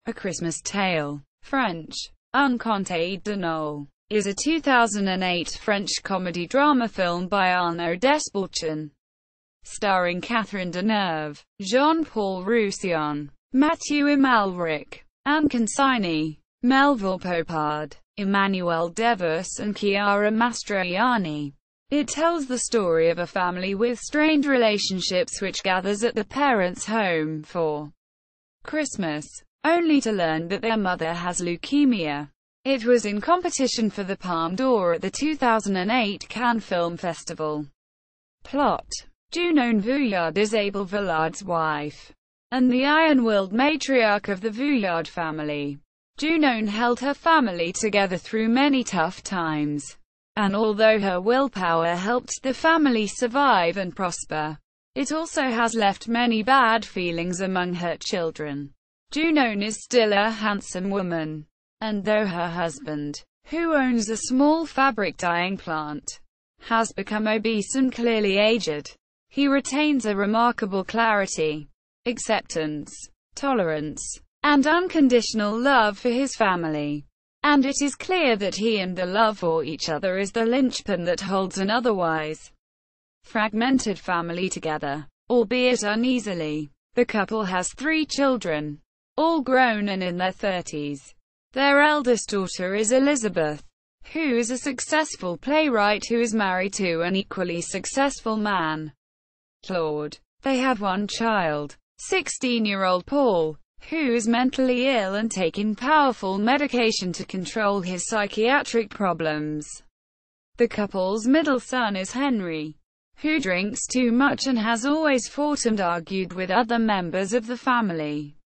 A Christmas Tale, French, Un conte de Noël, is a 2008 French comedy-drama film by Arnaud Desplechin, starring Catherine Deneuve, Jean-Paul Roussillon, Mathieu Amalric, and Consigny, Melvil Poupaud, Emmanuelle Devos and Chiara Mastroianni. It tells the story of a family with strained relationships which gathers at the parents' home for Christmas, only to learn that their mother has leukemia. It was in competition for the Palme d'Or at the 2008 Cannes Film Festival. Plot: Junon Vuillard is Abel Villard's wife, and the iron-willed matriarch of the Vuillard family. Junon held her family together through many tough times, and although her willpower helped the family survive and prosper, it also has left many bad feelings among her children. Junon is still a handsome woman, and though her husband, who owns a small fabric dyeing plant, has become obese and clearly aged, he retains a remarkable clarity, acceptance, tolerance, and unconditional love for his family. And it is clear that he and the love for each other is the linchpin that holds an otherwise fragmented family together, albeit uneasily. The couple has 3 children, all grown and in their 30s. Their eldest daughter is Elizabeth, who is a successful playwright who is married to an equally successful man, Claude. They have one child, 16-year-old Paul, who is mentally ill and taking powerful medication to control his psychiatric problems. The couple's middle son is Henry, who drinks too much and has always fought and argued with other members of the family.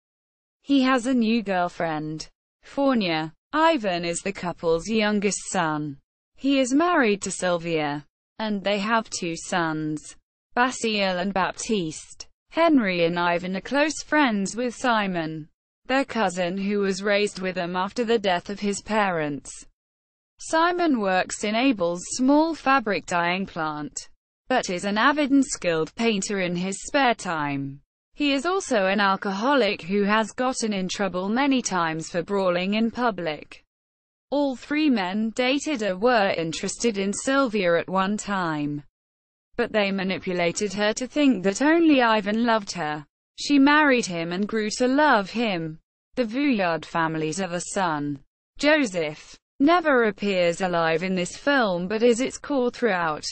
He has a new girlfriend, Fornia. Ivan is the couple's youngest son. He is married to Sylvia, and they have 2 sons, Basile and Baptiste. Henry and Ivan are close friends with Simon, their cousin who was raised with them after the death of his parents. Simon works in Abel's small fabric dyeing plant, but is an avid and skilled painter in his spare time. He is also an alcoholic who has gotten in trouble many times for brawling in public. All 3 men dated or were interested in Sylvia at one time, but they manipulated her to think that only Ivan loved her. She married him and grew to love him. The Vuillard family's other son, Joseph, never appears alive in this film but is its core throughout,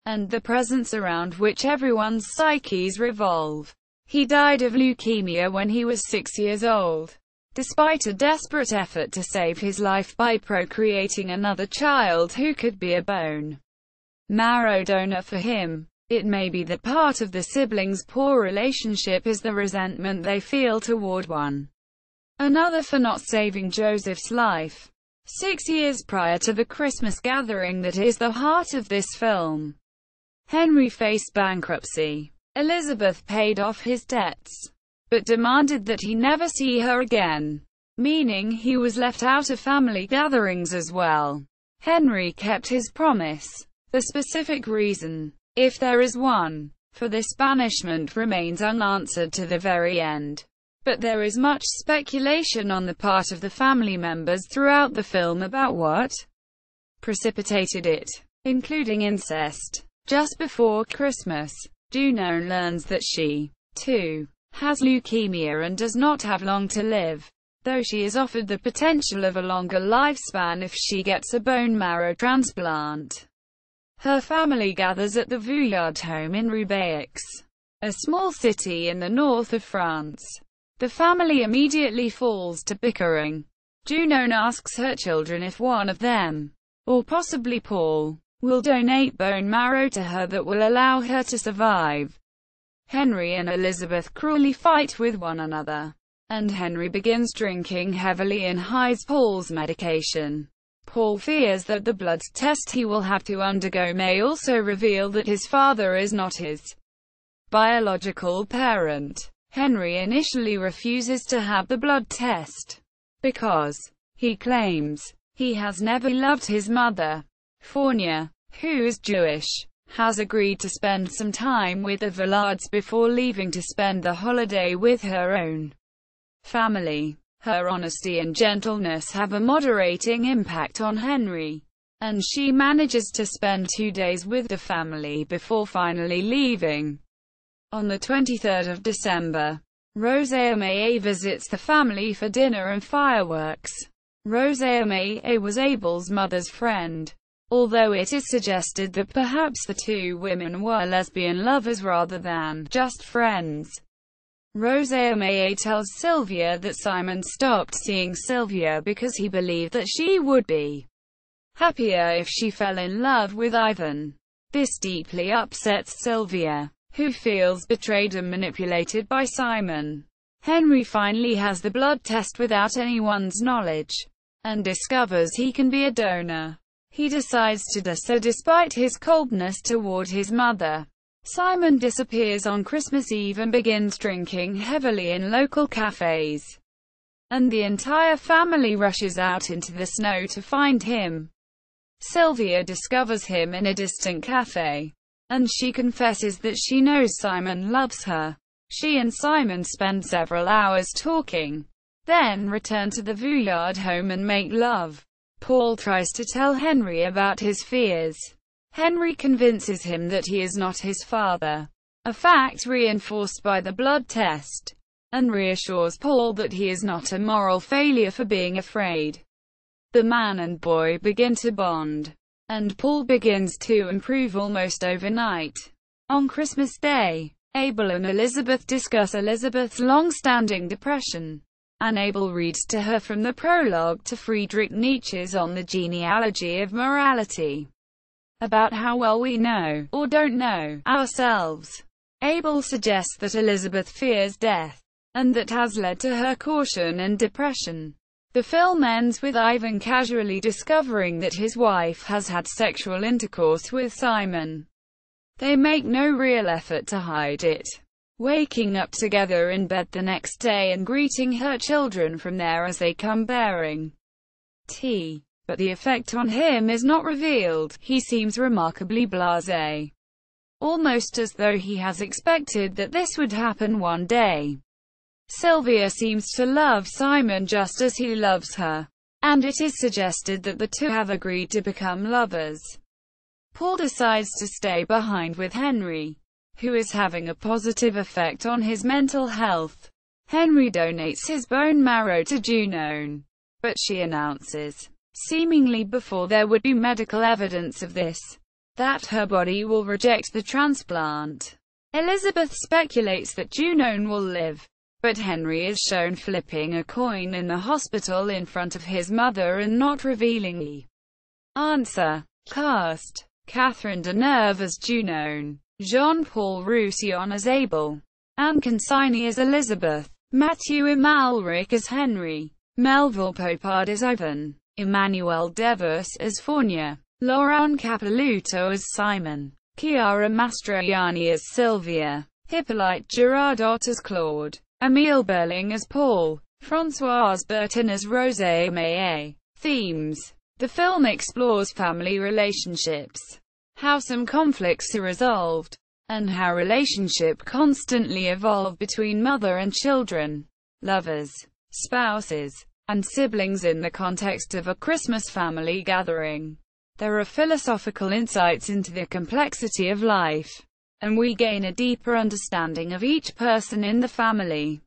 and the presence around which everyone's psyches revolve. He died of leukemia when he was 6 years old, despite a desperate effort to save his life by procreating another child who could be a bone marrow donor for him. It may be that part of the siblings' poor relationship is the resentment they feel toward one another for not saving Joseph's life. 6 years prior to the Christmas gathering that is the heart of this film, Henry faced bankruptcy. Elizabeth paid off his debts, but demanded that he never see her again, meaning he was left out of family gatherings as well. Henry kept his promise. The specific reason, if there is one, for this banishment remains unanswered to the very end. But there is much speculation on the part of the family members throughout the film about what precipitated it, including incest. Just before Christmas, Junon learns that she, too, has leukemia and does not have long to live, though she is offered the potential of a longer lifespan if she gets a bone marrow transplant. Her family gathers at the Vuillard home in Roubaix, a small city in the north of France. The family immediately falls to bickering. Junon asks her children if one of them, or possibly Paul, will donate bone marrow to her that will allow her to survive. Henry and Elizabeth cruelly fight with one another, and Henry begins drinking heavily and hides Paul's medication. Paul fears that the blood test he will have to undergo may also reveal that his father is not his biological parent. Henry initially refuses to have the blood test, because, he claims, he has never loved his mother. Fornia, who is Jewish, has agreed to spend some time with the Villards before leaving to spend the holiday with her own family. Her honesty and gentleness have a moderating impact on Henry, and she manages to spend 2 days with the family before finally leaving. On the 23rd of December, Rosamé visits the family for dinner and fireworks. Rosamé was Abel's mother's friend, although it is suggested that perhaps the two women were lesbian lovers rather than just friends. Rosamé tells Sylvia that Simon stopped seeing Sylvia because he believed that she would be happier if she fell in love with Ivan. This deeply upsets Sylvia, who feels betrayed and manipulated by Simon. Henry finally has the blood test without anyone's knowledge, and discovers he can be a donor. He decides to do so despite his coldness toward his mother. Simon disappears on Christmas Eve and begins drinking heavily in local cafes, and the entire family rushes out into the snow to find him. Sylvia discovers him in a distant cafe, and she confesses that she knows Simon loves her. She and Simon spend several hours talking, then return to the Vuillard home and make love. Paul tries to tell Henry about his fears. Henry convinces him that he is not his father, a fact reinforced by the blood test, and reassures Paul that he is not a moral failure for being afraid. The man and boy begin to bond, and Paul begins to improve almost overnight. On Christmas Day, Abel and Elizabeth discuss Elizabeth's long-standing depression, and Abel reads to her from the prologue to Friedrich Nietzsche's On the Genealogy of Morality, about how well we know, or don't know, ourselves. Abel suggests that Elizabeth fears death, and that has led to her caution and depression. The film ends with Ivan casually discovering that his wife has had sexual intercourse with Simon. They make no real effort to hide it, waking up together in bed the next day and greeting her children from there as they come bearing tea. But the effect on him is not revealed. He seems remarkably blasé, almost as though he has expected that this would happen one day. Sylvia seems to love Simon just as he loves her, and it is suggested that the two have agreed to become lovers. Paul decides to stay behind with Henry, who is having a positive effect on his mental health. Henry donates his bone marrow to Junon, but she announces, seemingly before there would be medical evidence of this, that her body will reject the transplant. Elizabeth speculates that Junon will live, but Henry is shown flipping a coin in the hospital in front of his mother and not revealing the answer. Cast: Catherine Deneuve as Junon, Jean-Paul Roussillon as Abel, Anne Consigny as Elizabeth, Mathieu Amalric as Henry, Melvil Poupaud as Ivan, Emmanuelle Devos as Fournier, Laurent Capelouto as Simon, Chiara Mastroianni as Sylvia, Hippolyte Girardot as Claude, Emile Berling as Paul, Françoise Bertin as Rosamé. Themes: the film explores family relationships, how some conflicts are resolved, and how relationships constantly evolve between mother and children, lovers, spouses, and siblings in the context of a Christmas family gathering. There are philosophical insights into the complexity of life, and we gain a deeper understanding of each person in the family,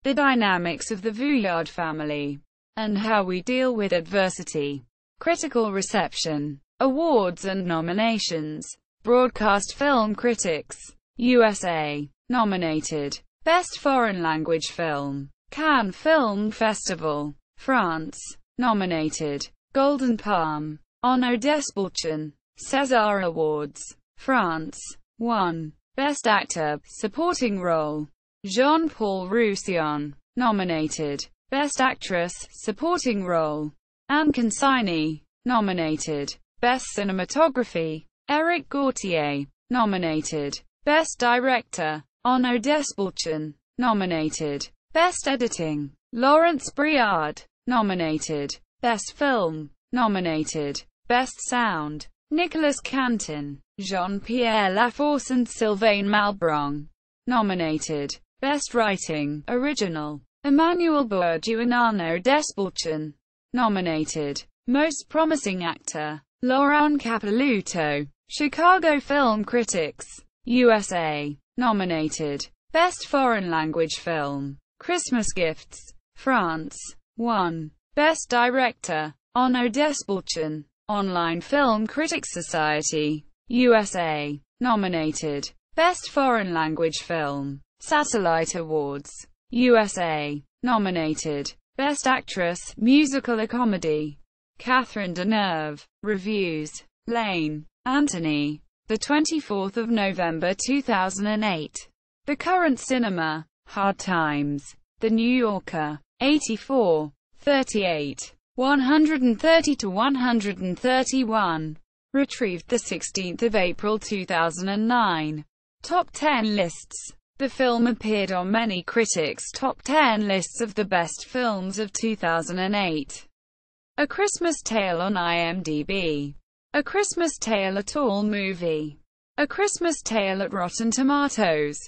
the dynamics of the Vuillard family, and how we deal with adversity. Critical reception, awards and nominations. Broadcast Film Critics USA nominated: Best Foreign Language Film, Cannes Film Festival, France nominated: Golden Palme, Arnaud Desplechin, César Awards, France 1. Best Actor, Supporting Role, Jean-Paul Roussillon, nominated. Best Actress, Supporting Role, Anne Consigny, nominated. Best Cinematography, Éric Gautier, nominated. Best Director, Arnaud Desplechin, nominated. Best Editing, Laurence Briard, nominated. Best Film, nominated. Best Sound, Nicolas Cantin, Jean-Pierre Laforce and Sylvain Malbron, nominated. Best Writing, Original, Emmanuelle and Arnaud Desplechin. Nominated. Most Promising Actor. Laurent Capelluto. Chicago Film Critics. USA. Nominated. Best Foreign Language Film. Christmas Gifts. France. 1. Best Director. Arnaud Desplechin. Online Film Critics Society. USA. Nominated. Best Foreign Language Film. Satellite Awards. USA. Nominated. Best Actress, Musical or Comedy. Catherine Deneuve. Reviews. Lane, Anthony. The 24th of November 2008. The Current Cinema. Hard Times. The New Yorker. 84. 38. 130 to 131. Retrieved 16 April 2009. Top 10 lists. The film appeared on many critics' top 10 lists of the best films of 2008. A Christmas Tale on IMDb. A Christmas Tale at All Movie. A Christmas Tale at Rotten Tomatoes.